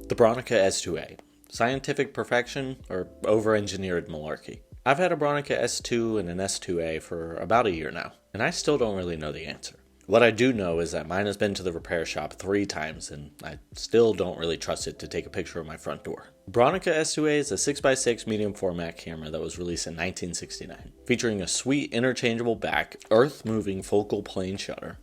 The Bronica S2A. Scientific perfection or over-engineered malarkey? I've had a Bronica S2 and an S2A for about a year now, and I still don't really know the answer. What I do know is that mine has been to the repair shop 3 times, and I still don't really trust it to take a picture of my front door. Bronica S2A is a 6x6 medium format camera that was released in 1969, featuring a sweet interchangeable back, earth-moving focal plane shutter,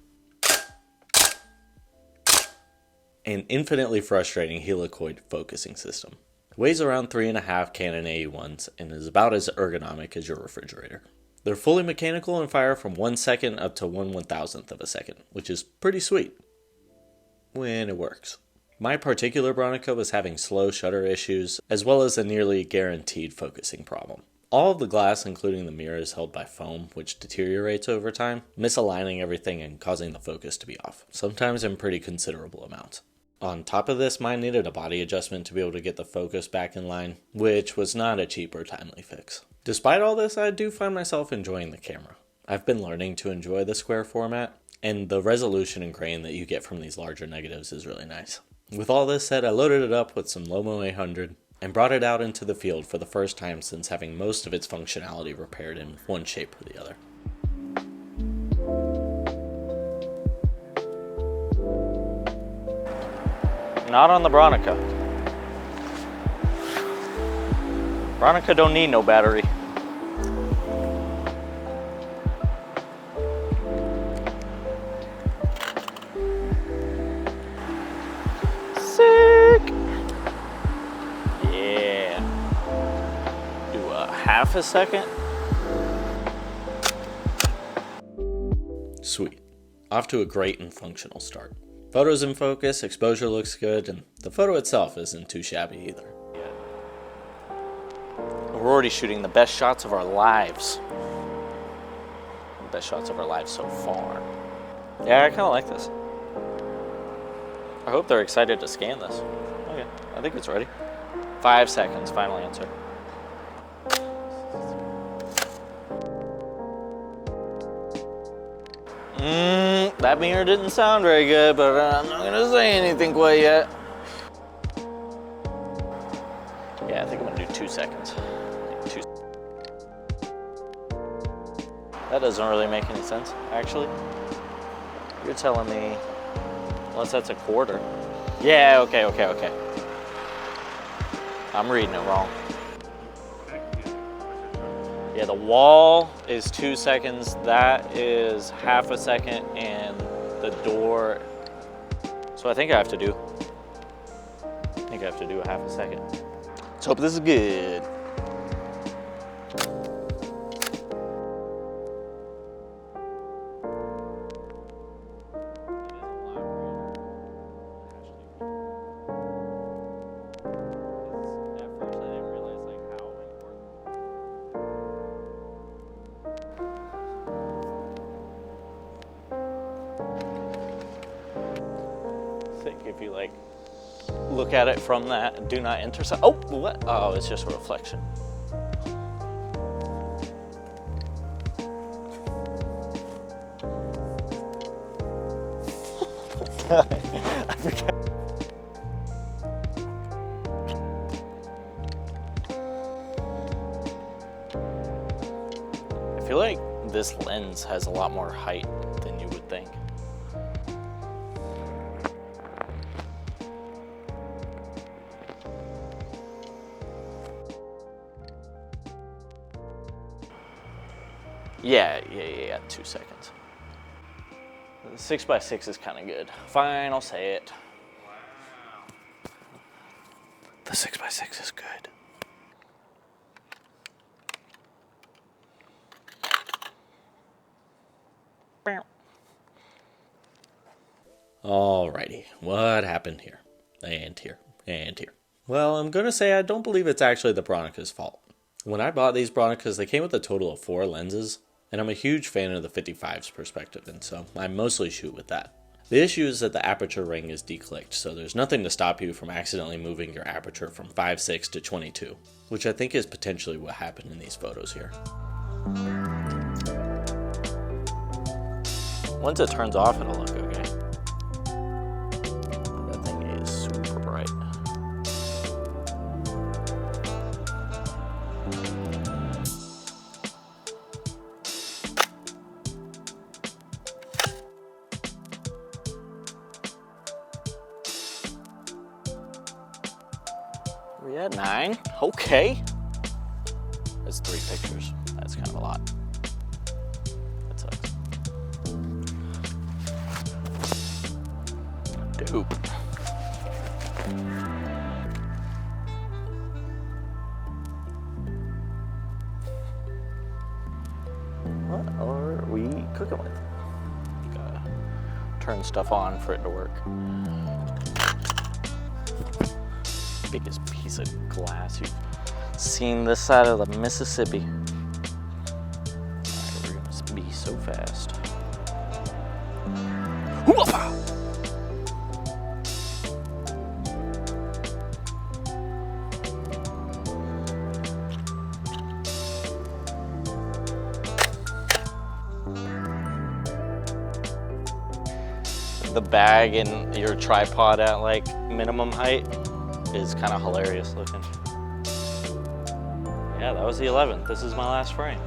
an infinitely frustrating helicoid focusing system. It weighs around 3.5 Canon AE1s and is about as ergonomic as your refrigerator. They're fully mechanical and fire from 1 second up to 1/1000th of a second, which is pretty sweet when it works. My particular Bronica was having slow shutter issues, as well as a nearly guaranteed focusing problem. All of the glass, including the mirror, is held by foam, which deteriorates over time, misaligning everything and causing the focus to be off, sometimes in pretty considerable amounts. On top of this, mine needed a body adjustment to be able to get the focus back in line, which was not a cheap or timely fix. Despite all this, I do find myself enjoying the camera. I've been learning to enjoy the square format, and the resolution and grain that you get from these larger negatives is really nice. With all this said, I loaded it up with some Lomo 800 and brought it out into the field for the first time since having most of its functionality repaired in one shape or the other. Not on the Bronica. Bronica don't need no battery. Sick! Yeah. Do a half a second. Sweet. Off to a great and functional start. Photos in focus, exposure looks good, and the photo itself isn't too shabby either. We're already shooting the best shots of our lives. The best shots of our lives so far. Yeah, I kind of like this. I hope they're excited to scan this. Okay, I think it's ready. 5 seconds, final answer. That mirror didn't sound very good, but I'm not gonna say anything quite yet. Yeah, I think I'm gonna do 2 seconds. That doesn't really make any sense, actually. You're telling me, unless that's a quarter. Yeah, okay. I'm reading it wrong. Yeah, the wall is 2 seconds, that is half a second, and the door, so I think I have to do a half a second. Let's hope this is good. If you like look at it from that do not intersect. Oh, what? Oh, it's just a reflection. I forgot. I feel like this lens has a lot more height than you would think. Yeah, 2 seconds. The 6x6 is kind of good. Fine, I'll say it. Wow. The 6x6 is good. Alrighty, what happened here? And here. Well, I'm gonna say I don't believe it's actually the Bronica's fault. When I bought these Bronicas, they came with a total of 4 lenses, and I'm a huge fan of the 55's perspective, and so I mostly shoot with that. The issue is that the aperture ring is declicked, so there's nothing to stop you from accidentally moving your aperture from 5.6 to 22, which I think is potentially what happened in these photos here. Once it turns off, it'll look okay. That thing is super bright. We're at 9. Okay. That's 3 pictures. That's kind of a lot. That sucks. Dope. What are we cooking with? Gotta turn stuff on for it to work. Biggest piece of glass you've seen this side of the Mississippi. Alright, we're gonna be so fast. The bag and your tripod at like minimum height is kind of hilarious looking. Yeah, that was the 11th. This is my last frame.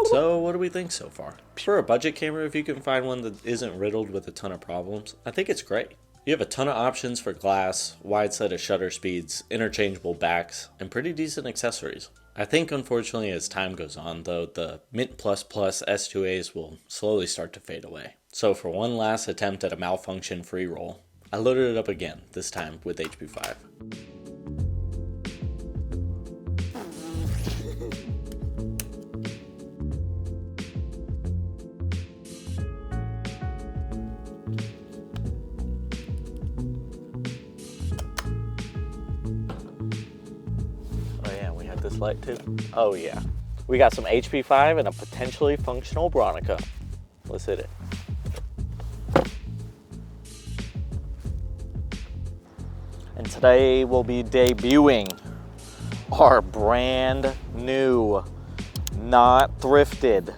So what do we think so far? For a budget camera, if you can find one that isn't riddled with a ton of problems, I think it's great. You have a ton of options for glass, wide set of shutter speeds, interchangeable backs, and pretty decent accessories. I think unfortunately as time goes on though, the Mint++ S2As will slowly start to fade away. So for one last attempt at a malfunction-free roll, I loaded it up again, this time with HP5. This light too? Oh yeah. We got some HP5 and a potentially functional Bronica. Let's hit it. And today we'll be debuting our brand new, not thrifted,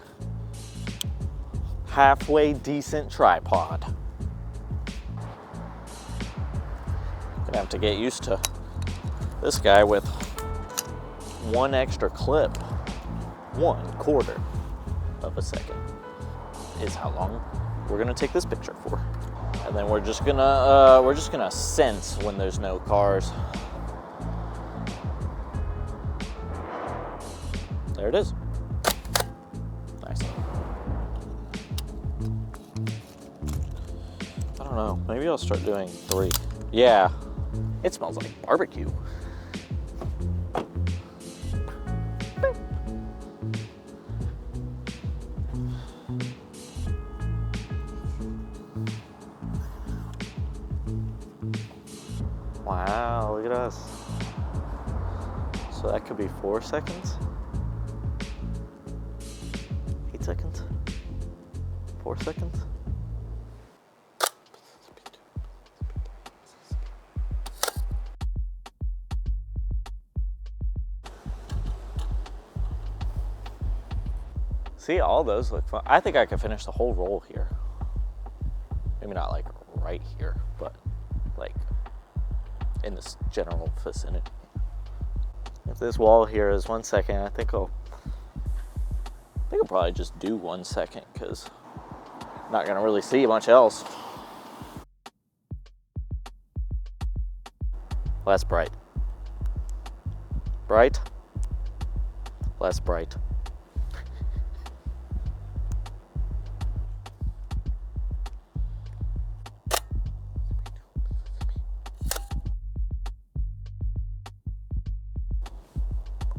halfway decent tripod. Gonna have to get used to this guy with one extra clip. 1/4 of a second is how long we're gonna take this picture for. And then we're just gonna sense when there's no cars. There it is. Nice. I don't know, maybe I'll start doing 3. Yeah, it smells like barbecue. Wow, look at us. So that could be 4 seconds? 8 seconds? 4 seconds? See, all those look fun. I think I could finish the whole roll here. Maybe not like right here, but like in this general vicinity. If this wall here is 1 second, I think I'll probably just do 1 second because I'm not gonna really see much else. Less bright. Bright. Less bright.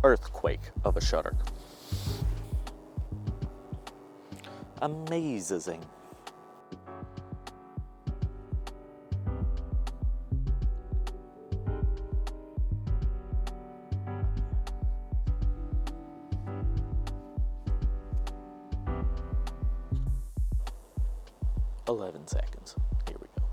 Earthquake of a shutter. Amazing. 11 seconds. Here we go.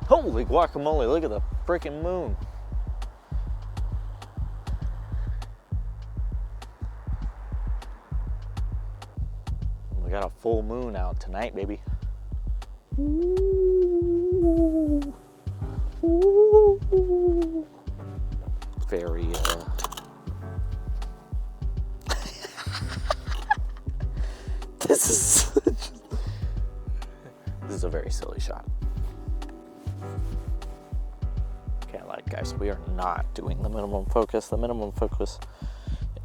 Holy guacamole, look at the freaking moon. We got a full moon out tonight, baby. Ooh. Ooh. Very, this is a very silly shot. Can't lie, guys, we are not doing the minimum focus. The minimum focus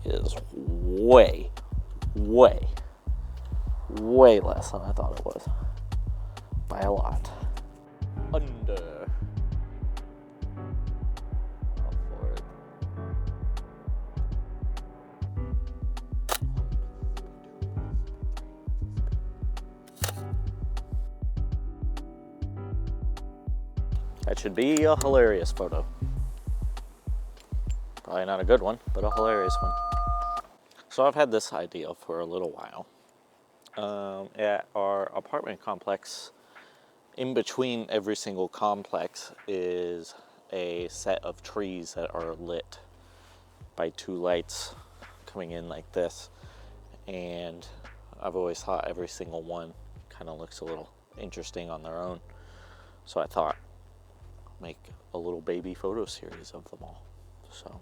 is way less than I thought it was. By a lot. Under. Up forward. That should be a hilarious photo. Probably not a good one, but a hilarious one. So I've had this idea for a little while. At our apartment complex, in between every single complex is a set of trees that are lit by two lights coming in like this. And I've always thought every single one kind of looks a little interesting on their own. So I thought, make a little baby photo series of them all. So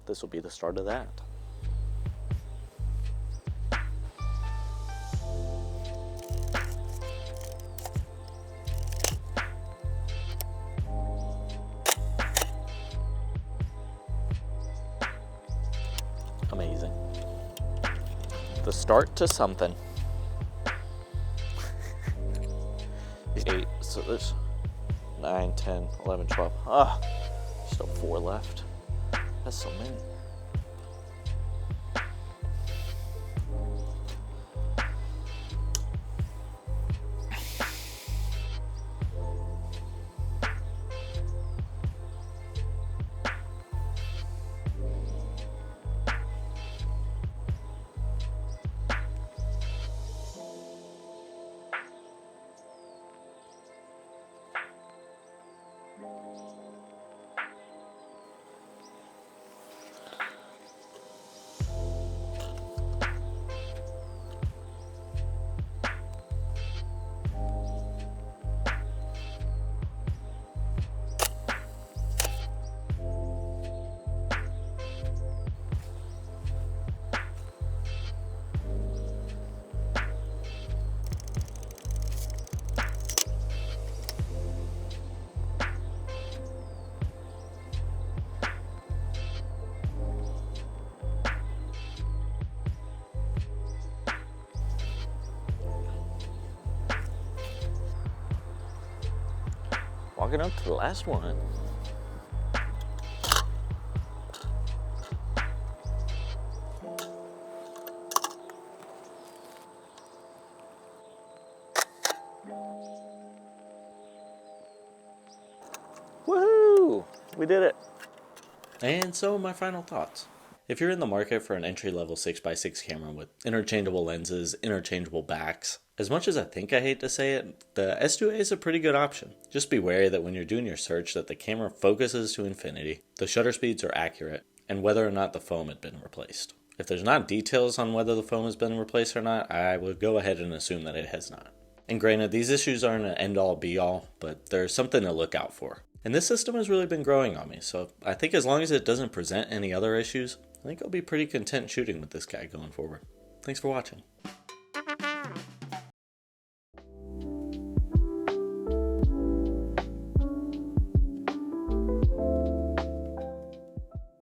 this will be the start of that. Amazing. The start to something. 8, so there's 9, 10, 11, 12. Ah, still 4 left. That's so many. Walking up to the last one. Woohoo! We did it. And so my final thoughts. If you're in the market for an entry-level 6x6 camera with interchangeable lenses, interchangeable backs, as much as I think I hate to say it, the S2A is a pretty good option. Just be wary that when you're doing your search that the camera focuses to infinity, the shutter speeds are accurate, and whether or not the foam had been replaced. If there's not details on whether the foam has been replaced or not, I would go ahead and assume that it has not. And granted, these issues aren't an end-all be-all, but there's something to look out for. And this system has really been growing on me, so I think as long as it doesn't present any other issues, I think I'll be pretty content shooting with this guy going forward. Thanks for watching.